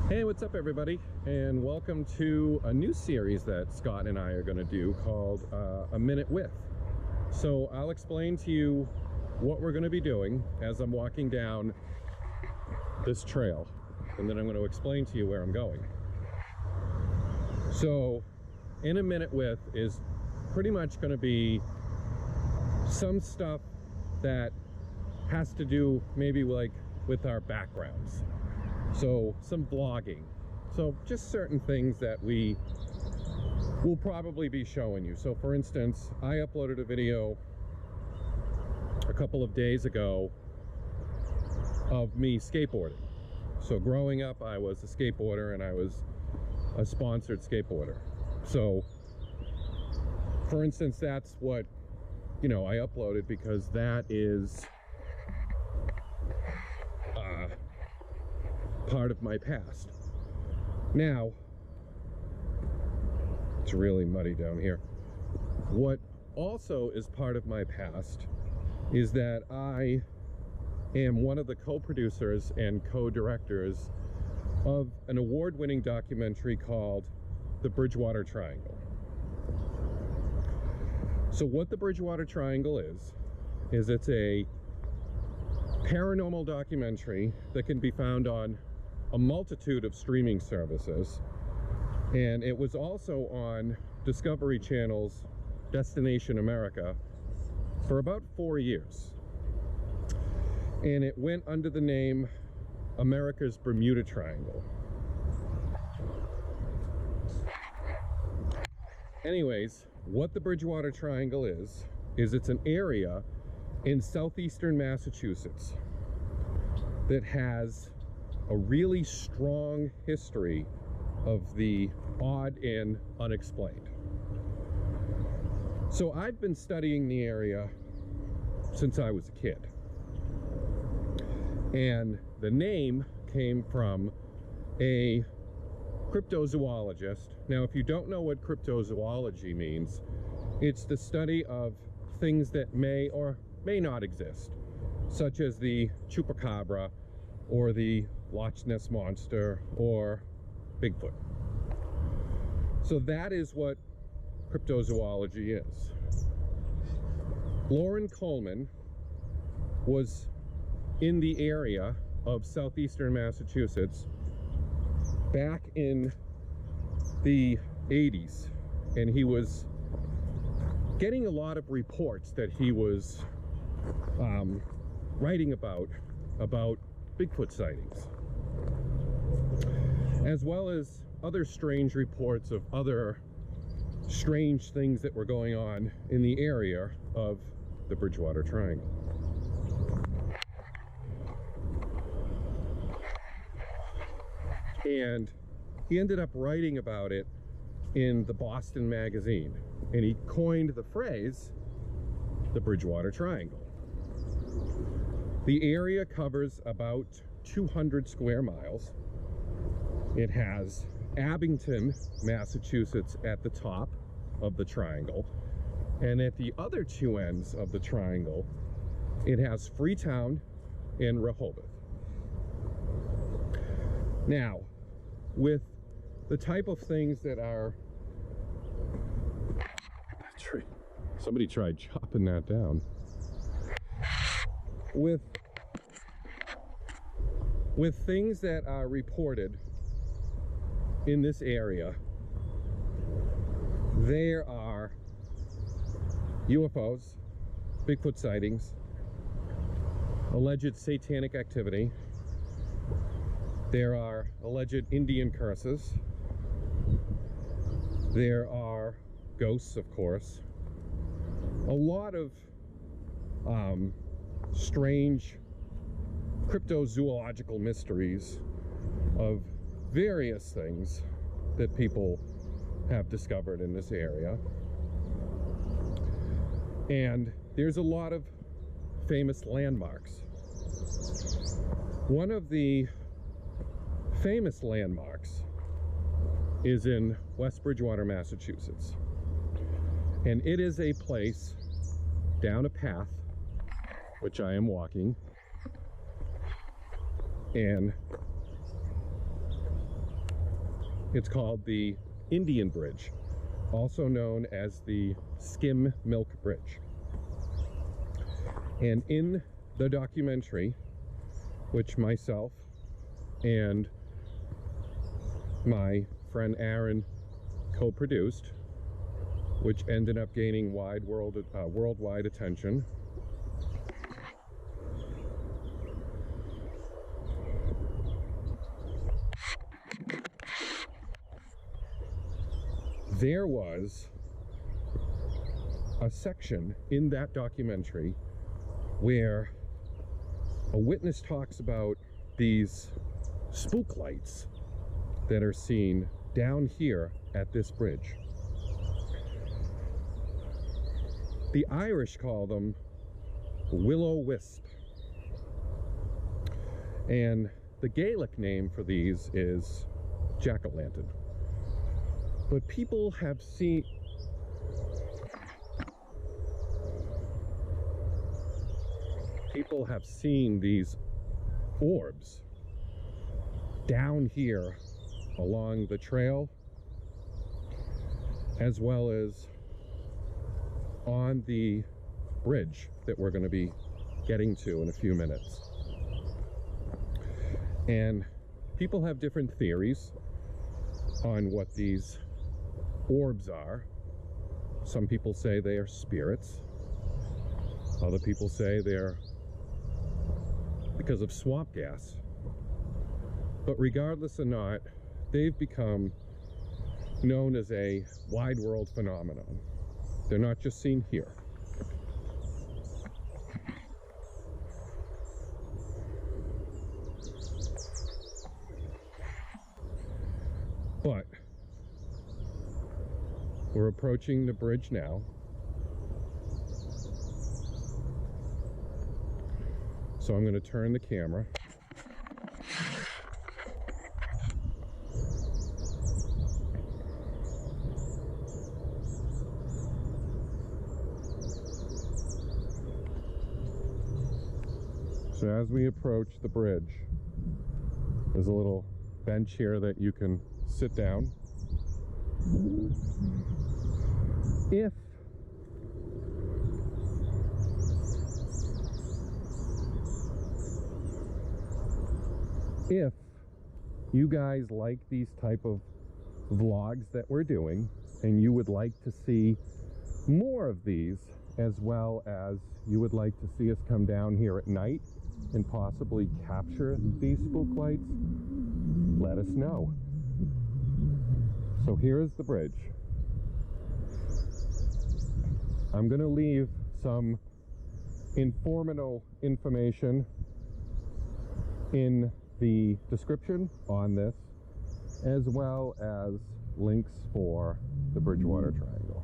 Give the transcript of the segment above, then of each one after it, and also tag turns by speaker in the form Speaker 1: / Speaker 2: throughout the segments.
Speaker 1: Hey, what's up everybody, and welcome to a new series that Scott and I are going to do called A Minute With. So I'll explain to you what we're going to be doing as I'm walking down this trail, and then I'm going to explain to you where I'm going. So in A Minute With is pretty much going to be some stuff that has to do maybe like with our backgrounds. So some vlogging, so just certain things that we will probably be showing you. So for instance, I uploaded a video a couple of days ago of me skateboarding. So growing up, I was a skateboarder and I was a sponsored skateboarder. So for instance, that's what, I uploaded because that is part of my past. Now, it's really muddy down here. What also is part of my past is that I am one of the co-producers and co-directors of an award-winning documentary called The Bridgewater Triangle. So what the Bridgewater Triangle is it's a paranormal documentary that can be found on a multitude of streaming services, and it was also on Discovery Channel's Destination America for about 4 years, and it went under the name America's Bermuda Triangle. Anyways, what the Bridgewater Triangle is it's an area in southeastern Massachusetts that has a really strong history of the odd and unexplained. So I've been studying the area since I was a kid. And the name came from a cryptozoologist. Now, if you don't know what cryptozoology means, it's the study of things that may or may not exist, such as the chupacabra or the Loch Ness Monster or Bigfoot. So that is what cryptozoology is. Lauren Coleman was in the area of southeastern Massachusetts back in the 80s, and he was getting a lot of reports that he was writing about Bigfoot sightings, as well as other strange reports of other strange things that were going on in the area of the Bridgewater Triangle. And he ended up writing about it in the Bawston magazine, and he coined the phrase the Bridgewater Triangle. The area covers about 200 square miles. It has Abington, Massachusetts at the top of the triangle, and at the other two ends of the triangle, it has Freetown and Rehoboth. Now, with the type of things that are... Somebody tried chopping that down. With things that are reported in this area, there are UFOs, Bigfoot sightings, alleged satanic activity, there are alleged Indian curses, there are ghosts, of course, a lot of strange cryptozoological mysteries of various things that people have discovered in this area. And there's a lot of famous landmarks. One of the famous landmarks is in West Bridgewater, Massachusetts. And it is a place down a path, which I am walking, and It's called the Indian Bridge, also known as the Skim Milk Bridge. And in the documentary, which myself and my friend Aaron co-produced, which ended up gaining worldwide attention, there was a section in that documentary where a witness talks about these spook lights that are seen down here at this bridge. The Irish call them will-o'-wisp, and the Gaelic name for these is jack-o'-lantern. But people have seen these orbs down here along the trail, as well as on the bridge that we're going to be getting to in a few minutes. And people have different theories on what these orbs are. Some people say they are spirits. Other people say they're because of swamp gas. But regardless or not, they've become known as a wide world phenomenon. They're not just seen here. But we're approaching the bridge now. So I'm going to turn the camera. So as we approach the bridge, there's a little bench here that you can sit down. If you guys like these type of vlogs that we're doing, and you would like to see more of these, as well as you would like to see us come down here at night and possibly capture these spook lights, let us know. So here is the bridge. I'm going to leave some information in the description on this, as well as links for the Bridgewater Triangle.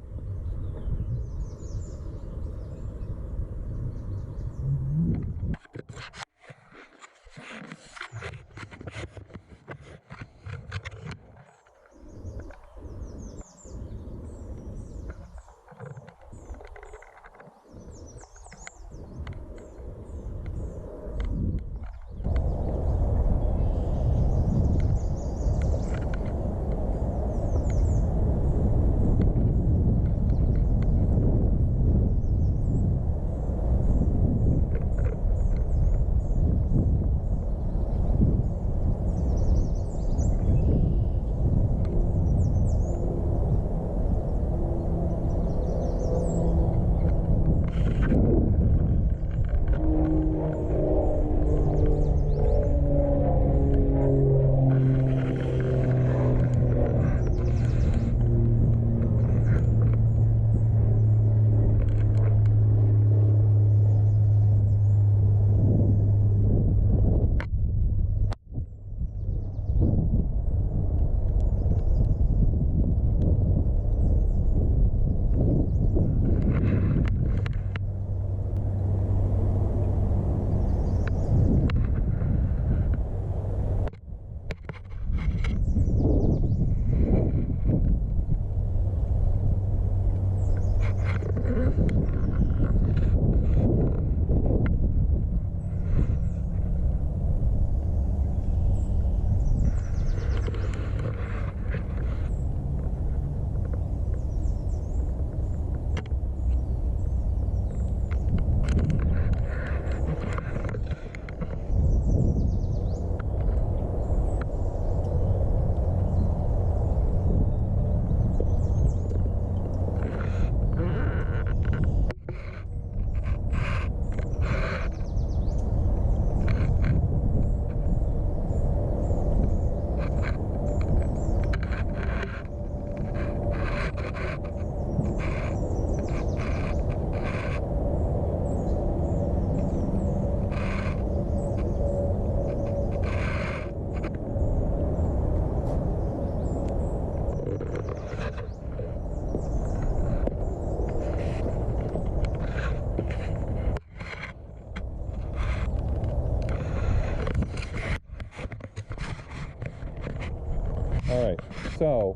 Speaker 1: All right, so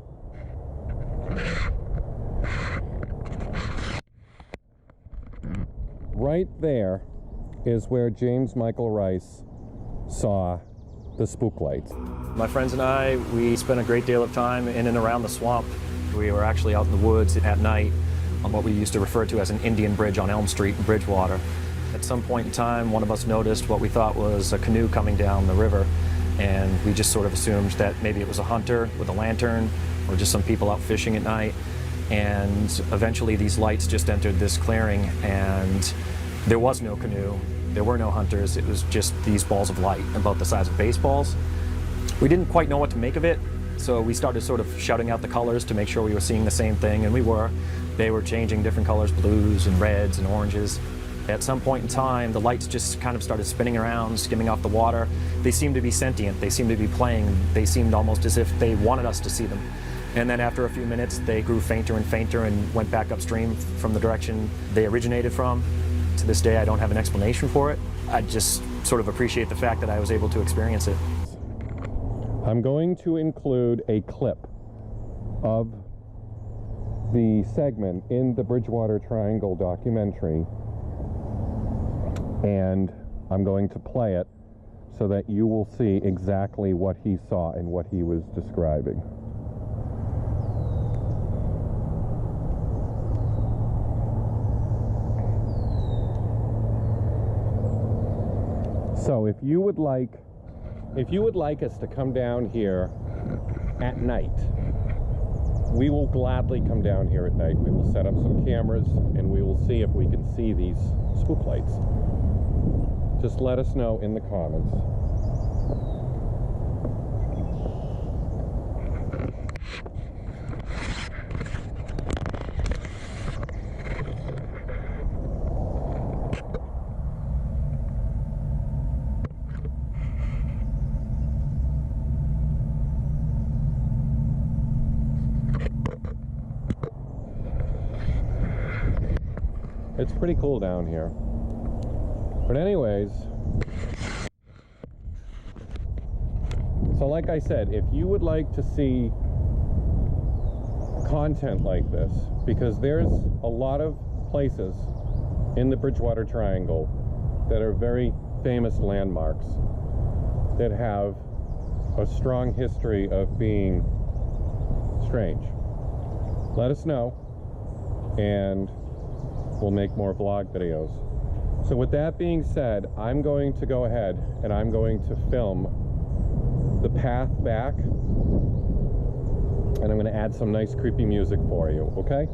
Speaker 1: right there is where James Michael Rice saw the spook lights.
Speaker 2: My friends and I, we spent a great deal of time in and around the swamp. We were actually out in the woods at night on what we used to refer to as an Indian bridge on Elm Street in Bridgewater. At some point in time, one of us noticed what we thought was a canoe coming down the river, and we just sort of assumed that maybe it was a hunter with a lantern or just some people out fishing at night. And eventually these lights just entered this clearing, and there was no canoe, there were no hunters, it was just these balls of light about the size of baseballs. We didn't quite know what to make of it, so we started sort of shouting out the colors to make sure we were seeing the same thing, and we were. They were changing different colors, blues and reds and oranges. At some point in time, the lights just kind of started spinning around, skimming off the water. They seemed to be sentient, they seemed to be playing, they seemed almost as if they wanted us to see them. And then after a few minutes, they grew fainter and fainter and went back upstream from the direction they originated from. To this day, I don't have an explanation for it. I just sort of appreciate the fact that I was able to experience it.
Speaker 1: I'm going to include a clip of the segment in the Bridgewater Triangle documentary, and I'm going to play it so that you will see exactly what he saw and what he was describing. So if you would like us to come down here at night, we will gladly come down here at night. We will set up some cameras and we will see if we can see these spook lights. Just let us know in the comments. It's pretty cool down here. But anyways, so like I said, if you would like to see content like this, because there's a lot of places in the Bridgewater Triangle that are very famous landmarks that have a strong history of being strange, let us know and we'll make more vlog videos. So with that being said, I'm going to go ahead and I'm going to film the path back, and I'm going to add some nice creepy music for you, okay?